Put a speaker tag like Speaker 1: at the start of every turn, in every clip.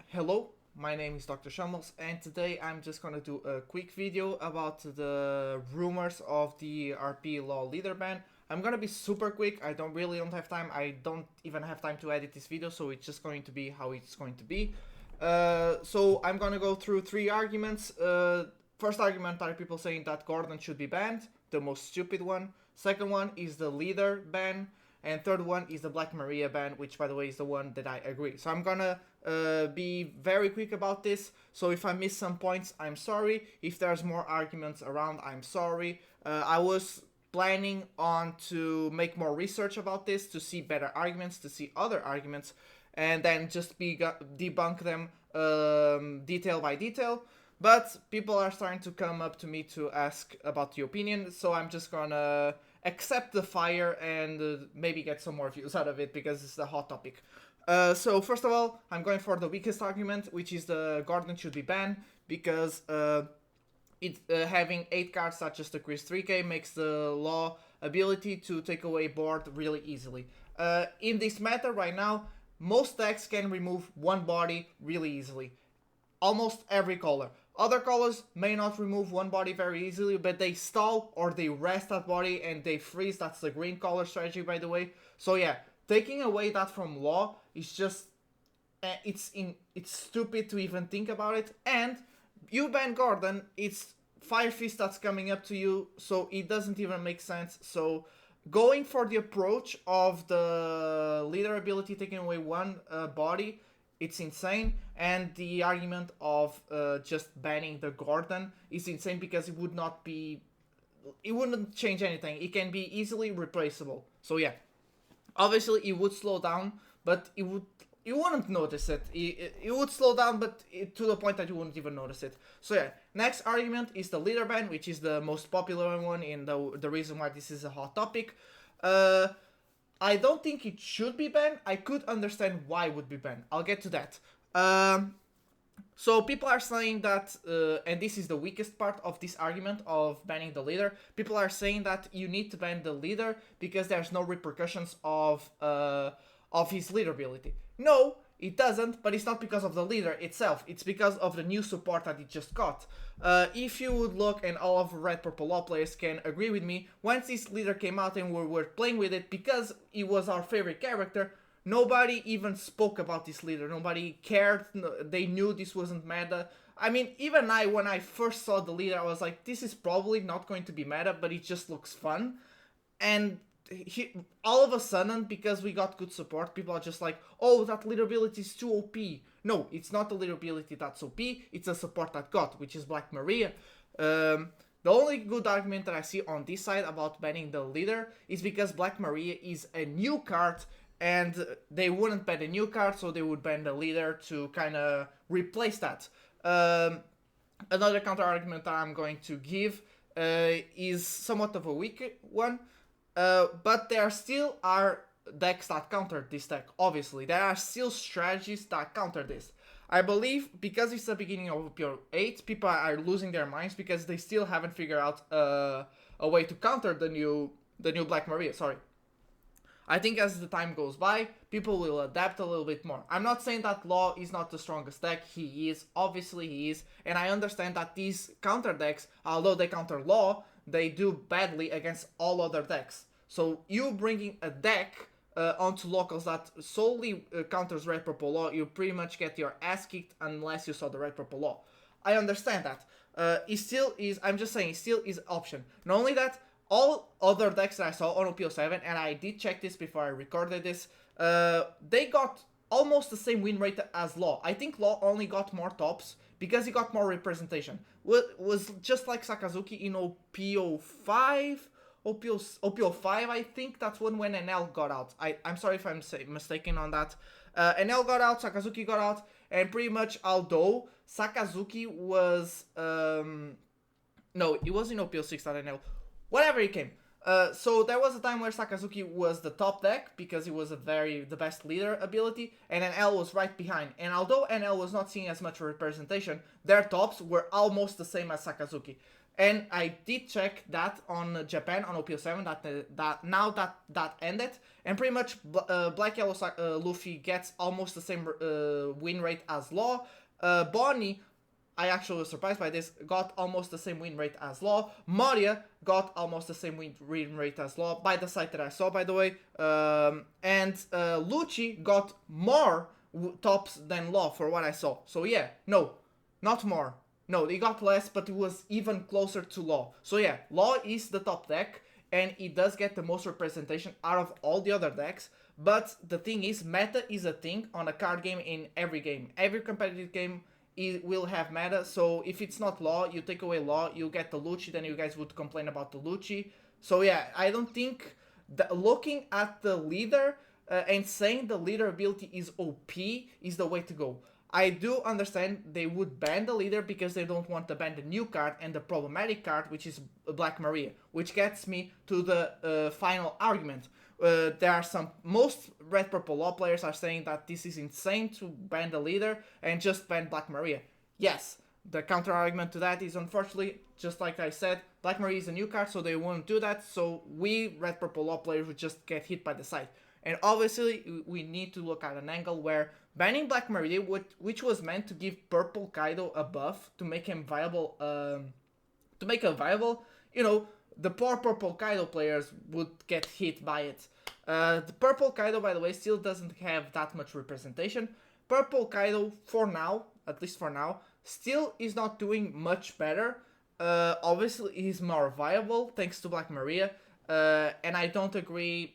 Speaker 1: Hello, my name is Dr. Shambles, and today I'm just gonna do a quick video about the rumors of the RP law leader ban. I'm gonna be super quick. I don't have time. I don't even have time to edit this video, so it's just going to be how it's going to be. So I'm gonna go through three arguments. First argument are people saying that Gordon should be banned, the most stupid one. Second one is the leader ban. And third one is the Black Maria ban, which by the way is the one that I agree. So I'm gonna be very quick about this. So if I miss some points, I'm sorry. If there's more arguments around, I'm sorry. I was planning on to make more research about this, to see better arguments, to see other arguments, and then just debunk them detail by detail. But people are starting to come up to me to ask about the opinion, so I'm just gonna accept the fire and maybe get some more views out of it because it's a hot topic. So first of all, I'm going for the weakest argument, which is the Gordon should be banned because having 8 cards such as the Quiz 3K makes the law ability to take away board really easily. In this meta right now, most decks can remove one body really easily. Almost every color. Other colors may not remove one body very easily, but they stall or they rest that body and they freeze. That's the green color strategy, by the way. So yeah, taking away that from law is just it's stupid to even think about it. And you ban Gordon, it's Fire Fist that's coming up to you, so it doesn't even make sense. So going for the approach of the leader ability taking away one body, it's insane. And the argument of just banning the Gordon is insane because it wouldn't change anything. It can be easily replaceable. So yeah, obviously it would slow down, but you wouldn't notice it. It would slow down, but to the point that you wouldn't even notice it. So yeah, next argument is the leader ban, which is the most popular one and the reason why this is a hot topic. I don't think it should be banned. I could understand why it would be banned. I'll get to that. So people are saying that, and this is the weakest part of this argument of banning the leader. People are saying that you need to ban the leader because there's no repercussions of his leader ability. No, it doesn't, but it's not because of the leader itself. It's because of the new support that it just got. If you would look, and all of Red Purple Law players can agree with me, once this leader came out and we were playing with it, because it was our favorite character, nobody even spoke about this leader. Nobody cared. They knew this wasn't meta. I mean, even when I first saw the leader, I was like, this is probably not going to be meta, but it just looks fun. And all of a sudden, because we got good support, people are just like, oh, that leader ability is too OP. No, it's not the leader ability that's OP, it's a support that got, which is Black Maria. The only good argument that I see on this side about banning the leader is because Black Maria is a new card, and they wouldn't ban a new card, so they would ban the leader to kind of replace that. Another counter argument that I'm going to give is somewhat of a weak one. But there still are decks that counter this deck, obviously. There are still strategies that counter this. I believe because it's the beginning of ope-ope, people are losing their minds because they still haven't figured out a way to counter the new Black Maria, sorry. I think as the time goes by, people will adapt a little bit more. I'm not saying that Law is not the strongest deck, he is, obviously he is, and I understand that these counter decks, although they counter Law, they do badly against all other decks. So you bringing a deck onto locals that solely counters Red Purple Law, you pretty much get your ass kicked unless you saw the Red Purple Law. I understand that. It still is, I'm just saying, it still is an option. Not only that, all other decks that I saw on OP07, and I did check this before I recorded this, they got almost the same win rate as Law. I think Law only got more tops because he got more representation. Was just like Sakazuki in OP05, OP05, I think that's when NL got out. I'm sorry if I'm mistaken on that. NL got out, Sakazuki got out, and pretty much although Sakazuki was, no, it was in OP06 that NL, whatever he came. So there was a time where Sakazuki was the top deck because he was the best leader ability, and NL was right behind. And although NL was not seeing as much representation, their tops were almost the same as Sakazuki. And I did check that on Japan on OPO7 that now that ended, and pretty much Black Yellow Luffy gets almost the same win rate as Law. Bonnie, I actually was surprised by this, got almost the same win rate as Law. Moria got almost the same win rate as Law by the site that I saw, by the way. And Lucci got more tops than Law for what I saw. So yeah, no, not more. No, he got less, but it was even closer to Law. So yeah, Law is the top deck, and it does get the most representation out of all the other decks. But the thing is, meta is a thing on a card game in every game. Every competitive game will have meta, so if it's not Law, you take away Law, you get the Lucci, then you guys would complain about the Lucci. So yeah, I don't think that looking at the leader and saying the leader ability is OP is the way to go. I do understand they would ban the leader because they don't want to ban the new card and the problematic card, which is Black Maria, which gets me to the final argument. There are most Red Purple Law players are saying that this is insane to ban the leader and just ban Black Maria. Yes, the counter argument to that is unfortunately, just like I said, Black Maria is a new card, so they won't do that, so we Red Purple Law players would just get hit by the side. And obviously, we need to look at an angle where banning Black Maria, which was meant to give Purple Kaido a buff to make him viable, the poor Purple Kaido players would get hit by it. The Purple Kaido, by the way, still doesn't have that much representation. Purple Kaido, for now, at least for now, still is not doing much better. Obviously, he's more viable thanks to Black Maria, and I don't agree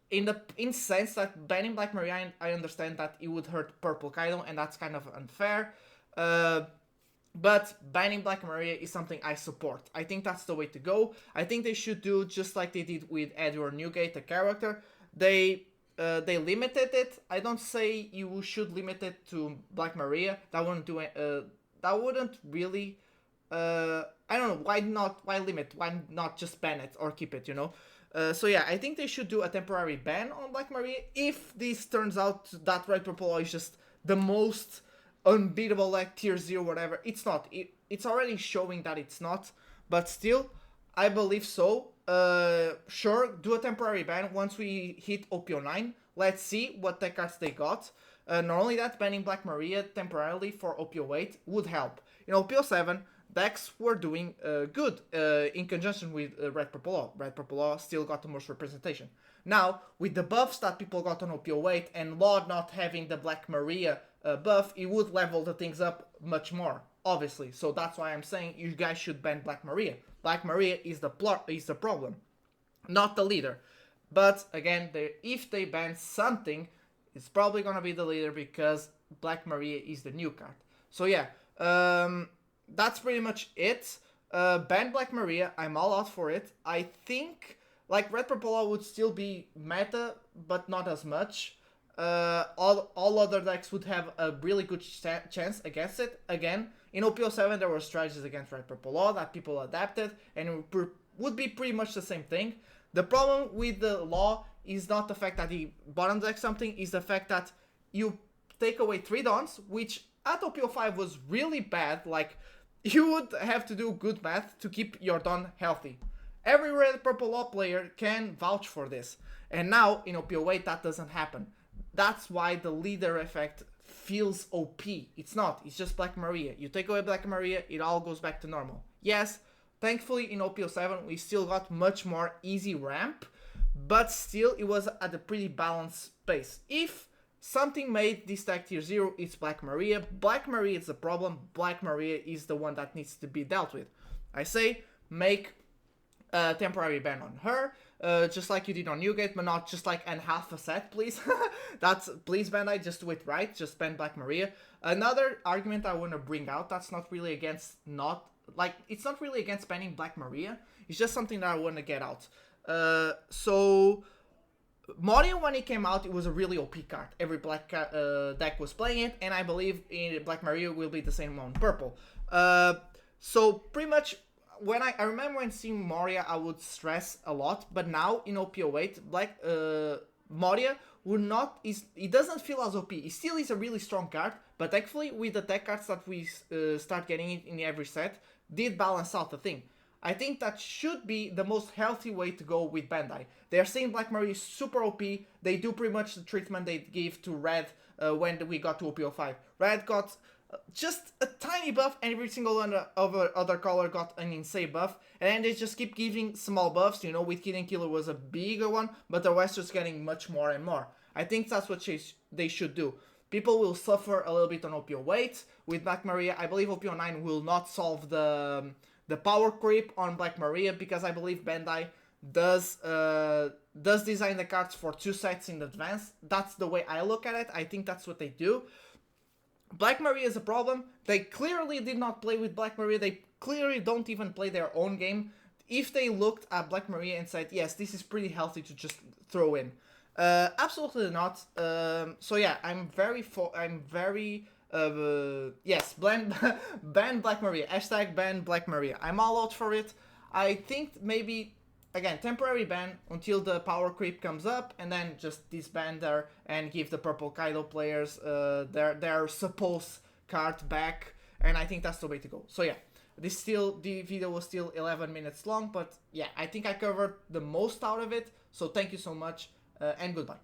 Speaker 1: in sense that banning Black Maria, I understand that it would hurt Purple Kaido, and that's kind of unfair. But banning Black Maria is something I support. I think that's the way to go. I think they should do just like they did with Edward Newgate, the character. They limited it. I don't say you should limit it to Black Maria. That wouldn't do it. That wouldn't really. I don't know. Why not? Why limit? Why not just ban it or keep it? So yeah, I think they should do a temporary ban on Black Maria if this turns out that Red Purple is just the most unbeatable, like tier 0, whatever. It's not. It's already showing that it's not, but still, I believe so. Sure, do a temporary ban once we hit OPO9. Let's see what tech cards they got. Not only that, banning Black Maria temporarily for OPO8 would help. In OPO7, decks were doing good in conjunction with Red Purple Law. Red Purple Law still got the most representation. Now, with the buffs that people got on OPO8 and Law not having the Black Maria buff, it would level the things up much more, obviously. So that's why I'm saying you guys should ban Black Maria. Black Maria is the problem, not the leader. But again, if they ban something, it's probably gonna be the leader because Black Maria is the new card. So yeah, that's pretty much it. Ban Black Maria, I'm all out for it. I think like Red Purple Law would still be meta, but not as much. All other decks would have a really good chance against it. Again, in OPO7 there were strategies against Red Purple Law that people adapted, and it would be pretty much the same thing. The problem with the Law is not the fact that he bottom decks something, is the fact that you take away 3 dons, which at OPO5 was really bad. Like, you would have to do good math to keep your don healthy. Every Red Purple Law player can vouch for this. And now, in OPO8, that doesn't happen. That's why the leader effect feels OP. It's not. It's just Black Maria. You take away Black Maria, it all goes back to normal. Yes, thankfully in OPO7 we still got much more easy ramp, but still it was at a pretty balanced pace. If something made this deck tier 0, it's Black Maria. Black Maria is the problem. Black Maria is the one that needs to be dealt with. I say make a temporary ban on her. Just like you did on Newgate, but not just like an half a set, please. Please Bandai, just do it right. Just ban Black Maria. Another argument I want to bring out that's not really against it's not really against banning Black Maria. It's just something that I want to get out. So Moria, when it came out, it was a really OP card. Every black deck was playing it, and I believe in Black Maria will be the same on purple. So pretty much, when I remember when seeing Moria, I would stress a lot, but now in OPO8, Moria would not, it doesn't feel as OP. It still is a really strong card, but thankfully with the tech cards that we start getting in every set, did balance out the thing. I think that should be the most healthy way to go with Bandai. They're saying Black Maria is super OP. They do pretty much the treatment they gave to Red when we got to OP-05. Red got just a tiny buff, and every single other color got an insane buff, and then they just keep giving small buffs. You know, with Kid and Killer was a bigger one, but the rest just getting much more and more. I think that's what they should do. People will suffer a little bit on OP-08 with Black Maria. I believe OP-09 will not solve the power creep on Black Maria, because I believe Bandai does design the cards for 2 sets in advance. That's the way I look at it. I think that's what they do. Black Maria is a problem. They clearly did not play with Black Maria. They clearly don't even play their own game. If they looked at Black Maria and said, yes, this is pretty healthy to just throw in. Absolutely not. So yeah, I'm very yes, ban Black Maria. Hashtag ban Black Maria. I'm all out for it. I think maybe, again, temporary ban until the power creep comes up, and then just disband her and give the purple Kaido players their supposed card back, and I think that's the way to go. So yeah, the video was still 11 minutes long, but yeah, I think I covered the most out of it, so thank you so much, and goodbye.